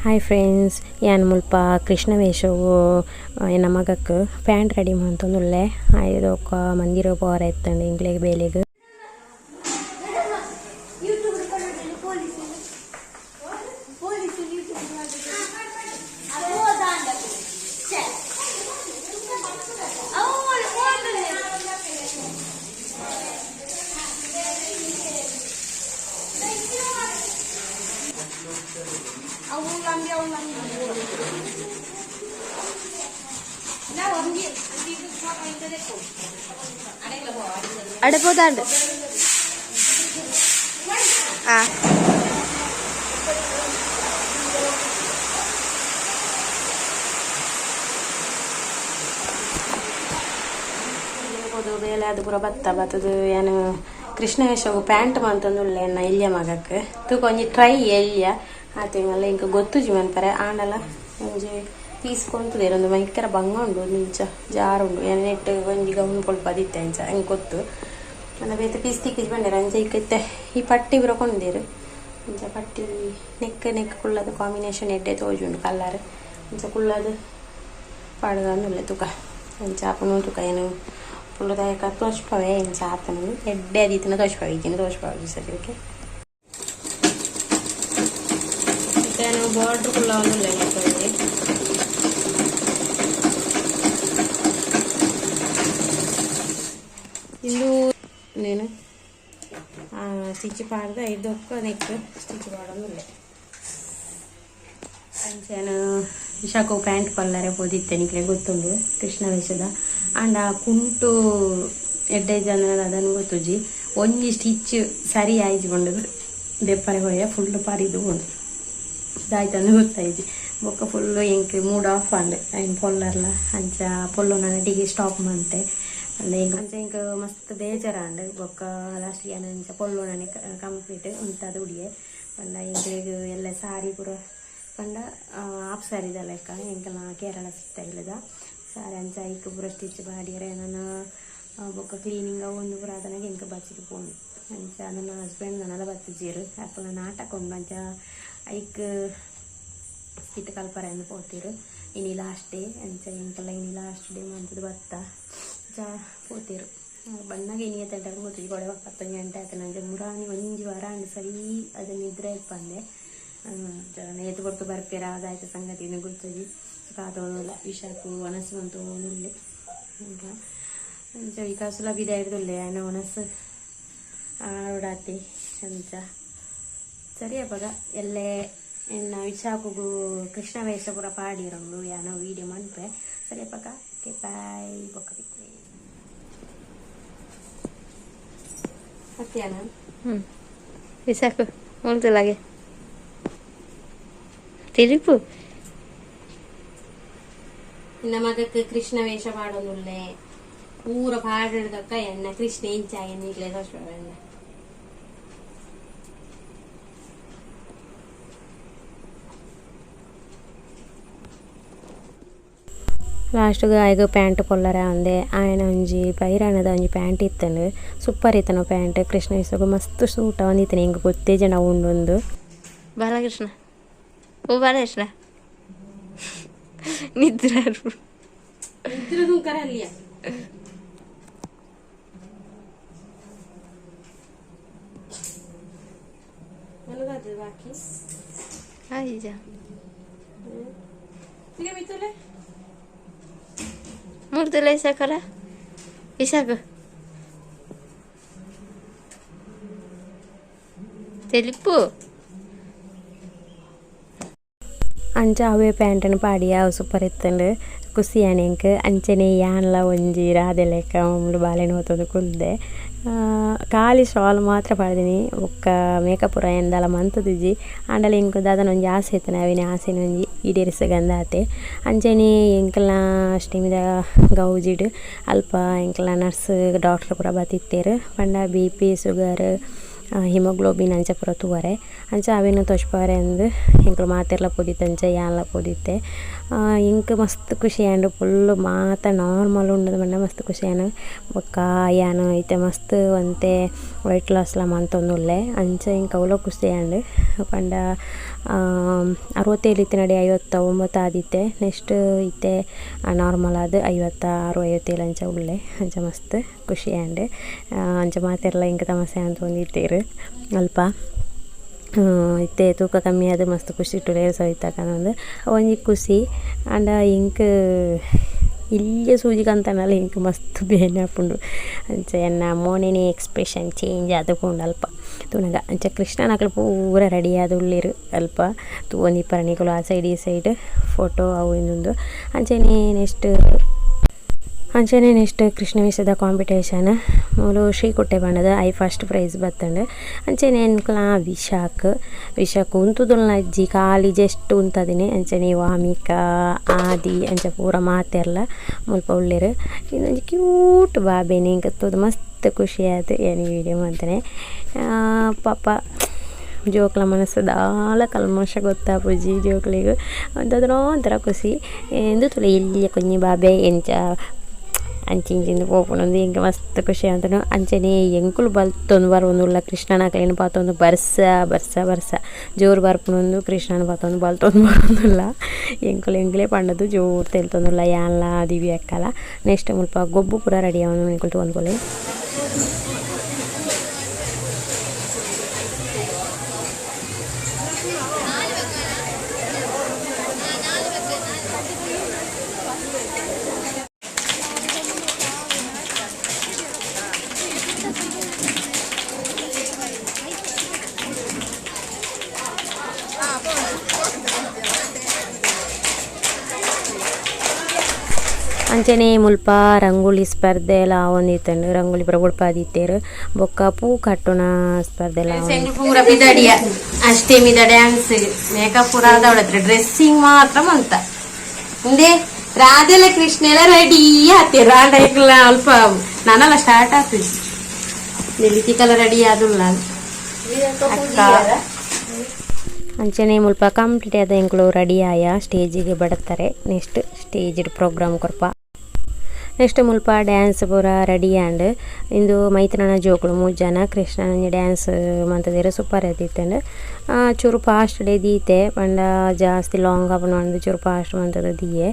Hi friends ಯಾನ್ ಮುಲ್ಪ ಕೃಷ್ಣ ವೇಷವು ನಮ್ಮ ಮಗಕ್ಕೆ ಪ್ಯಾಂಟ್ ರೆಡಿ ಮಾಡ್ತಂದುಲ್ಲೆ ಐದು ಮಂದಿರ ಪವರ್ ಎತ್ತಂಡು ಇಂಗ್ಲಿಗೆ ಬೇಲೆಗೆ ಅಡಬೋದಾಂಡು ಬೇಲೆ ಅದು ಪೂರ ಬತ್ತದು ಏನು ಕೃಷ್ಣ ವೇಷವು ಪ್ಯಾಂಟ್ ಮಂತಂದುಳ್ಳೆ ಎನ್ನ ಇಲ್ಲಿಯ ಮಗಕ್ಕೆ ತೂಕ ಒಂಜಿ ಟ್ರೈ ಎಲ್ಲಿಯ ಆತಿಮಲ್ಲ ಇಂಕ ಗೊತ್ತುಜಿ ಮನ್ಪರೆ ಆಂಡಲ ಒಂಜಿ ಪೀಸ್ ಕೊಂತದೇರು ಒಂದು ಭಯಂಕರ ಬಂಗ ಉಂಡು ನಿಂಚ ಜಾರುಂಡು ನೆಟ್ಟು ಒಂಜಿ ಗೌನ್ ಕೊಲ್ಪ ಅದಿತ್ತೆ ಅಂಚ ಹಂಗೆ ಗೊತ್ತು ಅಲ್ಲ ಬೇತೆ ಪೀಸ್ ತಿಕ್ಕಿಸಿ ಬಂಡೇರು ಅಂಚ ಇಕ್ಕತ್ತೆ ಈ ಪಟ್ಟಿ ಬುರ ಕೊಂಡೇರು ಅಂಚ ಪಟ್ಟಿ ನೆಕ್ ಕುಳ್ಳದು ಕಾಂಬಿನೇಷನ್ ಎಡ್ಡೆ ತೋಜುಂಡು ಕಲ್ಲರ್ ಅಂಚ ಕುಳ್ಳದು ಪಾಡ್ಗಂದುಲ್ಲೆ ತುಕ ಅಂಚ ಆಪನು ತುಕ ಏನು ಪುಳ್ಳದಾಯಕ ತೋಚ್ಪವೆ ಇಂಚ ಆತನು ಎಡ್ಡೆ ಅದೀತನ ತೋಚ್ಪವೆ ಈಗಿನ ತೋಚ್ಪವೆ ಸರಿ ಓಕೆ ನಾನು ಬಾರ್ಡ್ರ್ ಕುಲ್ಲ ಒಂದುಲ್ಲೆ ಮಾಡ್ಕೊಳ್ಳಿ ಇಂದು నేను స్టిచ్ పాడదా ఇదొక్క నెక్ స్టిచ్ పాడొందుಲ್ಲೆ ಅಂಚೆನು ಇಶಾಕು ಪ್ಯಾಂಟ್ ಪಲ್ಲರೆ ಪೋದಿತ್ತೆ ನಿಕ್ಲೆ ಗೊತ್ತುಂಡು ಕೃಷ್ಣ ವೇಷದ ಅಂಡ ಕುಂಟು ಎಡ್ಡೆ ಜನ ಅದನ್ನು ಗೊತ್ತುಜಿ ಒಂಜಿ ಸ್ಟಿಚ್ ಸರಿ ಆಯ್ಜಿಕೊಂಡು ದೆಪ್ಪರೆ ಹೋಯ ಫುಲ್ ಪರಿದು ಉಂಡು ಇದಾಯ್ತಂದು ಗೊತ್ತಾಯ್ತು ಬೊಕ್ಕ ಫುಲ್ಲು ಎಂಕ್ ಮೂಡ್ ಆಫ್ ಅಂಡ್ ಐನ್ ಪೊಲ್ಲರ್ಲ ಅಂಚ ಪೊಲ್ಲು ನನ್ನ ಡಿಗೆ ಸ್ಟಾಪ್ ಮಂತೆ ಅಂದ ಅಂಚ ಇಂಕ ಮಸ್ತ್ ಬೇಜಾರಂಡ್ ಬೊಕ್ಕ ಲಾಸ್ಟ್ಗೆ ಅಂಚ ಪೊಲ್ಲು ನನಗೆ ಕಂಪ್ಲೀಟ್ ಉಂಟದ ಉಡಿಯೆ ಪಂಡ ಇಂಕ್ಲೆಗ್ ಎಲ್ಲ ಸಾರಿ ಪೂರ ಪಂಡ ಆಫ್ ಸಾರಿದ ಲೆಕ್ಕ ಎಂಕಲ ಕೇರಳ ಸ್ಟೈಲ್ದ ಸಾರಿ ಅಂಚ ಐಕ್ ಪೂರ ಸ್ಟಿಚ್ ಮಾಡಿದ್ರೆ ನಾನು ಬೊಕ್ಕ ಕ್ಲೀನಿಂಗ್ ಒಂದು ಪೂರ ಅದನ್ನಾಗ ಎಂಕ ಬಚ್ಚಿಟ್ಟು ಪೋನು ಅಂಚ ನನ್ನ ಹಸ್ಬೆಂಡ್ ನನ್ನಲ್ಲ ಬತ್ತಿಜೀರು ಅಪ್ಪನ ನಾಟಕ ಉಂಡು ಅಂಚ ಐಕ್ ಸ್ಕಿಟ್ ಕಲ್ಪರೆ ಅಂದು ಪೋತಿರು ಇನಿ ಲಾಸ್ಟ್ ಡೇ ಅಂಚ ಎಂಕಲ್ಲ ಇನಿ ಲಾಸ್ಟ್ ಡೇ ಮಂತದ್ದು ಬತ್ತ ಜಾ ಪೋತಿರು ಬಣ್ಣಗೆ ಇನಿಯ ತಂಡ ಗೊತ್ತಿದ್ದು ಕೊಡೆ 10 ಗಂಟೆ ಆಯ್ತು ನಂಗೆ ಮುರಾನಿ ಒಂಜಿ ವಾರ ಅಂಡ್ ಸರಿ ಅದು ನಿದ್ರೆ ಇಪ್ಪಂದೆ ನೇತು ಕೊಟ್ಟು ಬರ್ಪೇರ ಅದಾಯ್ತು ಸಂಗತಿ ಇನ್ನು ಗೊತ್ತಜಿ ಕಾದೋಲ್ಲ ವಿಷಾಕು ಒನಸು ಅಂತೂ ನುಲ್ಲೆ ಅಂಚ ವಿಕಾಸುಲ ಬಿದ ಹಿಡ್ದುಲ್ಲೆ ಆಯ್ನ ಒನಸು ಆಡಾತಿ ಅಂಚ ಸರಿಯಪ್ಪಾಗ ಎಲ್ಲೇ ಎನ್ನ ವಿಚಾಕುಗು ಕೃಷ್ಣ ವೇಷ ಪೂರ ಪಾಡಿರಂಡು ಯಾನೋ ವೀಡಿಯೋ ಮನ್ಪೆ ಸರಿಯಪ್ಪಾಗ ಓಕೆ ಬಾಯ್ ಬೊಕ್ಕ ಹತ್ಯಾನ ವಿಚಾಕು ಉಂಟುಲಾಗೆ ತಿರುಪು ಇನ್ನ ಮಗಕ್ಕೆ ಕೃಷ್ಣ ವೇಷ ಪಾಡೋದುಲ್ಲೆ ಪೂರ ಪಾಡಿಡ್ದಕ್ಕ ಎನ್ನ ಕೃಷ್ಣ ಇಂಚಾಯ ನೀಗ್ಲೆ ದೋಷ ಲಾಸ್ಟ್ಗೆ ಆಯ್ಗ ಪ್ಯಾಂಟ್ ಕೊಲ್ಲರೆ ಅಂದೆ ಆಯ್ನ ಒಂಜಿ ಪೈರಾಣದ ಒಂಜಿ ಪ್ಯಾಂಟ್ ಇತ್ತನು ಸೂಪರ್ ಇತ್ತನು ಪ್ಯಾಂಟ್ ಕೃಷ್ಣ ವೇಷಗು ಮಸ್ತ್ ಸೂಟ ಒಂದಿತ್ತನು ಹಿಂಗೆ ಗೊತ್ತೇ ಜನ ಉಂಡೊಂದು ಬಾಲಕೃಷ್ಣ ಓ ಬಾಲಕೃಷ್ಣ ನಿದ್ರಾರು ಕರಲಿಯ ಬಾಕಿ ಆಯ್ಜ ಮೂರ್ತಿಲ್ಲ ಇಸಾಕಲ್ಲ ಇಸಾಕು ತೆಲಿಪು ಅಂಚ ಅವೇ ಪ್ಯಾಂಟನ್ನು ಪಾಡಿ ಅವು ಸೂಪರ್ ಇತ್ತಂಡು ಖುಷಿಯಾನೆ ಇಂಕ ಅಂಚನೆ ಯಾನ್ಲ ಒಂಜಿ ರಾದೆ ಲೆಕ್ಕ ಮುಳ್ಳು ಬಾಳೆನ ಹೋತದು ಕುಲ್ದೆ ಖಾಲಿ ಶಾಲ್ ಮಾತ್ರ ಪಾಡ್ದಿನಿ ಒಕ್ಕ ಮೇಕಪ್ ಪೂರ ಎಂದಲ ಮಂತದಿಜಿ ಆಂಡಲ ಇಂಕ ದಾದನ ಒಂಜಿ ಆಸೆ ಇತ್ತನೆ ಅವಿನ ಆಸೆನ ಒಂಜಿ ಈಡೇರಿಸಗಂದ ಆತೆ ಅಂಚನೆ ಎಂಕಲ್ನ ಅಷ್ಟಮಿದ ಗೌಜಿಡ್ ಅಲ್ಪ ಎಂಕಲ್ನ ನರ್ಸ್ ಡಾಕ್ಟರ್ ಪೂರ ಬತ್ತಿತ್ತೇರು ಪಂಡ BP ಶುಗರ್ ಹಿಮೋಗ್ಲೋಬಿನ್ ಅಂಚ ಪೂರ ತೂವರೆ ಅಂಚ ಅವೇನು ತೋಚ್ಪಾರೆ ಅಂದು ಎಂಕಲು ಮಾತೆರ್ಲ ಪೋದಿತ್ತೆ ಅಂಚ ಯಾನ್ಲ ಪೋದಿತ್ತೆ ಇಂಕ ಮಸ್ತ್ ಖುಷಿ ಆಂಡು ಫುಲ್ಲು ಮಾತ ನಾರ್ಮಲ್ ಉಂಡದು ಬಣ್ಣ ಮಸ್ತ್ ಖುಷಿ ಆನ ಬೊಕ್ಕ ಯಾನು ಐತೆ ಮಸ್ತ್ ಅಂತೆ weight loss la mantondulle ancha in kawlo kusteyandu panda 67 ಇತ್ತಿನಡಿ 59 ಆದಿತ್ತೆ next ಇತ್ತೆ ನಾರ್ಮಲ್ ಆದ 56 57 ಅಂಚ ಉಳ್ಳೆ ಅಂಚ ಮಸ್ತ್ ಖುಷಿ ಆಂಡ್ ಅಂಚ ಮಾತೆಲ್ಲ ಇಂಕ ತಮಸೆ ಅಂತ ಒಂದಿತ್ತೇರು ಅಲ್ಪ ಇತ್ತೆ ತೂಕ ಕಮ್ಮಿ ಆದ ಮಸ್ತ್ ಖುಷಿ ಇಟ್ಟು ಸವಿತಾಕಂದು ಒಂಜಿ ಖುಷಿ ಆಂಡ ಇಂಕ್ ಇಲ್ಲೇ ಸೂಜಿ ಕಂತನಲ್ಲ ಇಂಕ ಮಸ್ತ್ ಬೇನೆ ಹಾಪುಂಡು ಅಂಚ ಎನ್ನ ಮೋನೆನೆ ಎಕ್ಸ್ಪ್ರೆಷನ್ ಚೇಂಜ್ ಆದುಕೊಂಡು ಅಲ್ಪ ತುನಗ ಅಂಚ ಕೃಷ್ಣನಕಲು ಪೂರ ರೆಡಿ ಆದ ಉಳ್ಳಿರು ಅಲ್ಪ ತು ಒಂದಿ ಪರಣಿಗಳು ಆ ಸೈಡ್ ಈ ಸೈಡ್ ಫೋಟೋ ಅವು ಇನ್ನೊಂದು ಅಂಚನೆ ನೆಕ್ಸ್ಟ್ ಕೃಷ್ಣ ವೇಷದ ಕಾಂಪಿಟೇಷನ್ ಮೂಲು ಶ್ರೀಕುಟ್ಟೆ ಬಣ್ಣದ ಐ ಫಸ್ಟ್ ಪ್ರೈಸ್ ಬತ್ತಂಡು ಅಂಚನೆ ಎನ್ಕಲ ವಿಶಾಖ ಉಂತುದುಲ್ನ ಅಜ್ಜಿ ಖಾಲಿ ಜಸ್ಟ್ ಉಂತದಿನಿ ಅಂಚನೆ ವಾಮಿಕ ಆದಿ ಅಂಚ ಪೂರ ಮಾತೆರ್ಲ ಮುಲ್ಪ ಉಳ್ಳಿರು ಇನ್ನೊಂದು ಕ್ಯೂಟ್ ಬಾಬೇನೆ ಇಂಕತ್ತೋದು ಮಸ್ತ್ ಖುಷಿ ಆಯ್ತು ಏನು ವೀಡಿಯೋ ಮಾಡ್ತಾನೆ ಪಾಪ ಜೋಕ್ಲ ಮನಸ್ಸು ದಾಲ ಕಲ್ಮಶ ಗೊತ್ತಾಪುಜಿ ಜೋಕ್ಲಿಗೂ ಅಂತದ್ರ ಒಂಥರ ಖುಷಿ ಎಂದು ತುಳಿ ಇಲ್ಲಿ ಕುഞ്ഞി ಬಾಬೆ ಎಂಚ ಅಂಚಿಂಚಿಂದು ಪೋಪುನೊಂದು ಇಂಕ ಮಸ್ತ್ ಖುಷಿ ಅಂತನು ಅಂಚನೆ ಎಂಕುಲು ಬಲ್ತೊಂದು ಬರೋಂದುಲ್ಲ ಕೃಷ್ಣನ ಕೈನ ಪಾತೊಂದು ಬರ್ಸ ಜೋರು ಬರ್ಪುನೊಂದು ಕೃಷ್ಣನ ಪಾತೊಂದು ಬಲ್ತೊಂದು ಬರೋಂದುಲ್ಲ ಎಂಕುಲೆ ಪಂಡದು ಜೋರು ತೆಲ್ತೊಂದುಲ್ಲ ಯಾನ್ಲ ದಿವ್ಯ ಅಕ್ಕಲ ನೆಕ್ಸ್ಟ್ ಮುಲ್ಪ ಗೊಬ್ಬು ಪೂರ ರೆಡಿ ಅವನು ಎಂಕುಲು ತೊಗೊಂಡ್ಕೊಳ್ಳಿ ಅಂಚನೆ ಮುಲ್ಪ ರಂಗೋಲಿ ಸ್ಪರ್ಧೆ ಎಲ್ಲ ಒಂದಿತ್ತಂಡು ರಂಗೋಲಿ ಪೂರ ಬುಡ್ಪಾದಿತ್ತೇರು ಬೊಕ್ಕ ಪೂ ಕಟ್ಟುನ ಸ್ಪರ್ಧೆ ಎಲ್ಲ ಪೂರ ಬಿದಡಿಯ ಅಷ್ಟೇಮಿದ ಡ್ಯಾನ್ಸ್ ಮೇಕಪ್ ಪೂರ ಆದವಳತ್ರ ಡ್ರೆಸ್ಸಿಂಗ್ ಮಾತ್ರ ಮಂತ ಮುಂದೆ ರಾಧೆಲ್ಲ ಕೃಷ್ಣ ಎಲ್ಲ ರೆಡಿ ಆತೆ ರಾಡಲ್ಲ ಅಲ್ಪ ನಾನೆಲ್ಲ ಸ್ಟಾರ್ಟ್ ಆಗ್ತದೆ ಲಿತಿಕಲ್ಲ ರೆಡಿ ಆದುಲ್ಲ ಅಂಚನೆ ಮುಲ್ಪ ಕಂಪ್ಲೀಟ್ ಆದ ಎಂಕ್ಲು ರೆಡಿ ಆಯ ಸ್ಟೇಜಿಗೆ ಬಡತ್ತಾರೆ ನೆಕ್ಸ್ಟ್ ಸ್ಟೇಜ್ ಪ್ರೋಗ್ರಾಮ್ ಕೊರ್ಪ ನೆಕ್ಸ್ಟ್ ಮುಲ್ಪ ಡ್ಯಾನ್ಸ್ ಪೂರ ರೆಡಿ ಆ್ಯಂಡ್ ಇಂದು ಮೈತ್ರನ ಜೋಕುಲು 3 ಜನ ಕೃಷ್ಣನ ಡ್ಯಾನ್ಸ್ ಮಂತದೇರು ಸೂಪರ್ ಆಯ್ತಿತ್ತಂಡು ಚೂರು ಫಾಸ್ಟ್ ಡೇ ದೀತೆ ಪಂಡ ಜಾಸ್ತಿ ಲಾಂಗ್ ಆಪನ್ ಒಂದು ಚೂರು ಫಾಸ್ಟ್ ಮಂತದ ದಿಯೆ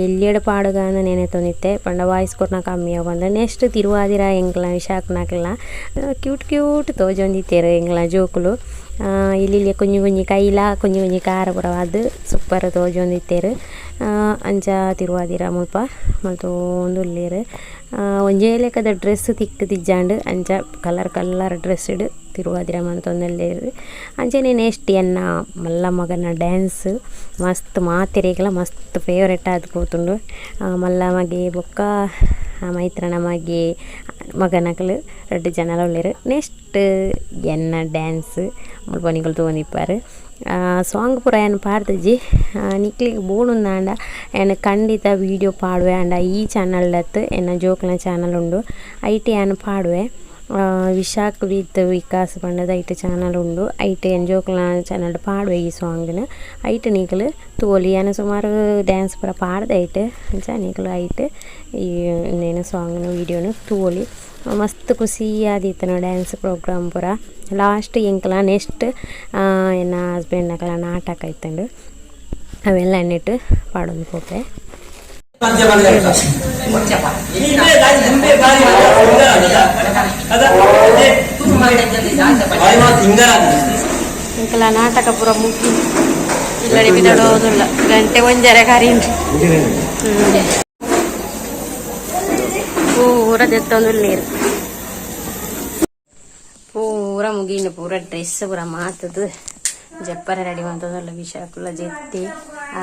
ಎಲ್ಲಿಯಡ ಪಾಡುಗಾನ ನೆನೆ ತೊಂದಿತ್ತೆ ಪಂಡ ವಾಯ್ಸ್ ಕೊಟ್ನ ಕಮ್ಮಿ ಬಂದ ನೆಕ್ಸ್ಟ್ ತಿರುವಾದಿರ ಎಂಕ್ಲ ವಿಶಾಖನಾಕಲ್ಲ ಕ್ಯೂಟ್ ತೋಜೊಂದಿತ್ತೇರು ಎಂಕ್ಲ ಜೋಕುಲು ಇಲ್ಲಿ ಕುഞ്ഞി ಕೈಲ ಕುഞ്ഞಿ ಕಾರ ಪೂರ ಅದು ಸೂಪರ್ ತೋಜೊಂದಿತ್ತೇರು ಅಂಚ ತಿರುವಾದಿರ ಮುಲ್ಪ ಮತ್ತು ಒಂದುಲ್ಲೇರು ಒಂಜೇ ಲೆಕ್ಕದ ಡ್ರೆಸ್ ತಿಜ್ಜಾಂಡು ಅಂಚ ಕಲರ್ ಡ್ರೆಸ್ ಇಡು ತಿರುವಾದಿರ ಮಂತೊಂದಲ್ಲೇರು ಅಂಚನೆ ನೆಕ್ಸ್ಟ್ ಎನ್ನ ಮಲ್ಲ ಮಗನ ಡ್ಯಾನ್ಸ್ ಮಸ್ತ್ ಮಾತೆರೆಗಳ ಮಸ್ತ್ ಫೇವ್ರೆಟ್ ಆದ್ ಕೂತುಂಡು ಮಲ್ಲ ಮಗೆ ಬೊಕ್ಕ ಮೈತ್ರನ ಮಗೆ ಮಗನಕಲು 2 ಜನ ಉಳ್ಳೇರು ನೆಕ್ಸ್ಟ್ ಎನ್ನ ಡ್ಯಾನ್ಸ್ ಮುಲ್ಪನಿಗಳು ತೊಗೊಂಡಿಪ್ಪಾರು ಸಾಂಗ್ ಪೂರ ಏನು ಪಾಡ್ದಜ್ಜಿ ನಿಕ್ಲಿಗೆ ಬೋಡುಂದಾಂಡ ಏನು ಖಂಡಿತ ವೀಡಿಯೋ ಪಾಡುವೆ ಅಂಡ ಈ ಚಾನಲ್ದತ್ತು ಎನ್ನ ಜೋಕ್ಲ ಚಾನಲ್ ಉಂಡು ಐಟಿ ಏನು ಪಾಡುವೆ ವಿಶಾಖ್ ವಿತ್ ವಿಕಾಸ್ ಪಂಡದ ಐಟ್ ಚಾನಲ್ ಉಂಡು ಐಟ್ ಎಂಜೋಕ್ಲ ಚಾನಲ್ ಪಾಡುವೆ ಈ ಸಾಂಗ್ನ ಐಟ್ ನೀಕಲು ತೋಲಿ ಏನು ಸುಮಾರು ಡ್ಯಾನ್ಸ್ ಪೂರ ಪಾಡ್ದೆ ಐಟ್ ಅಂಚ ನೀಕಲು ಐಟ್ ಈ ಇನ್ನೇನು ಸಾಂಗ್ನ ವೀಡಿಯೋನು ತೋಲಿ ಮಸ್ತ್ ಖುಷಿ ಆದಿತ್ತು ಡ್ಯಾನ್ಸ್ ಪ್ರೋಗ್ರಾಮ್ ಪೂರ ಲಾಸ್ಟ್ ಎಂಕ್ಲ ನೆಕ್ಸ್ಟ್ ಎನ್ನ ಹಸ್ಬೆಂಡ್ನಕಲ ನಾಟಕ ಇತ್ತಂಡು ಅವೆಲ್ಲ ಎಣ್ಣಿಟ್ಟು ಪಾಡೊಂದು ಪೋಪೆ ಎಂಕಲ ನಾಟಕ ಪೂರ ಮುಗಿ ಇಲ್ಲಡಿ ಬಿದಡೋದಿಲ್ಲ ಗಂಟೆ ಒಂಜರೆ ಕರೀಂಡು ಪೂರ ದೆತ್ತೊಂದು ನೀರು ಪೂರ ಮುಗಿಂಡು ಪೂರ ಡ್ರೆಸ್ ಪೂರ ಮಾತದು ಜಪ್ಪರ ರೆಡಿ ಮಾಡ್ತದಲ್ಲ ವಿಶಾಖುಲ ಜೆತ್ತಿ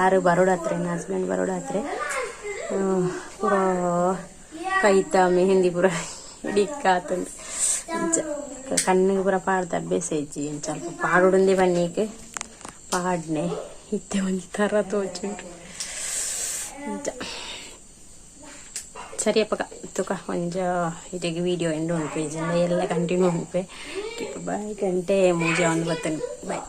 ಆರು ಬರೋಡತ್ರೆ ನನ್ನ ಹಸ್ಬೆಂಡ್ ಬರೋಡತ್ರೆ ಪೂರ ಕೈತ ಮೆಹಂದಿ ಪೂರ ಹಿಡಿಕಾತಂದು ಕಣ್ಣಿಗೆ ಪೂರ ಪಾಡ್ದ ಅಭ್ಯಾಸ ಐತಿ ಸ್ವಲ್ಪ ಪಾಡುಂದೆ ಬನ್ನೀಕೆ ಪಾಡ್ನೆ ಇತ್ತೆ ಒಂದು ಥರ ತೋಚುಂಟು ಸರಿಯಪ್ಪ ತುಕ ಒಂಜ ಇದಕ್ಕೆ ವೀಡಿಯೋ ಎಂಡು ಉಂಟು ಎಲ್ಲ ಕಂಟಿನ್ಯೂ ಉಂಟು ಬಾಯ್ ಗಂಟೆ ಮೂಜೆ ಒಂದು ಬರ್ತೇನೆ ಬಾಯ್.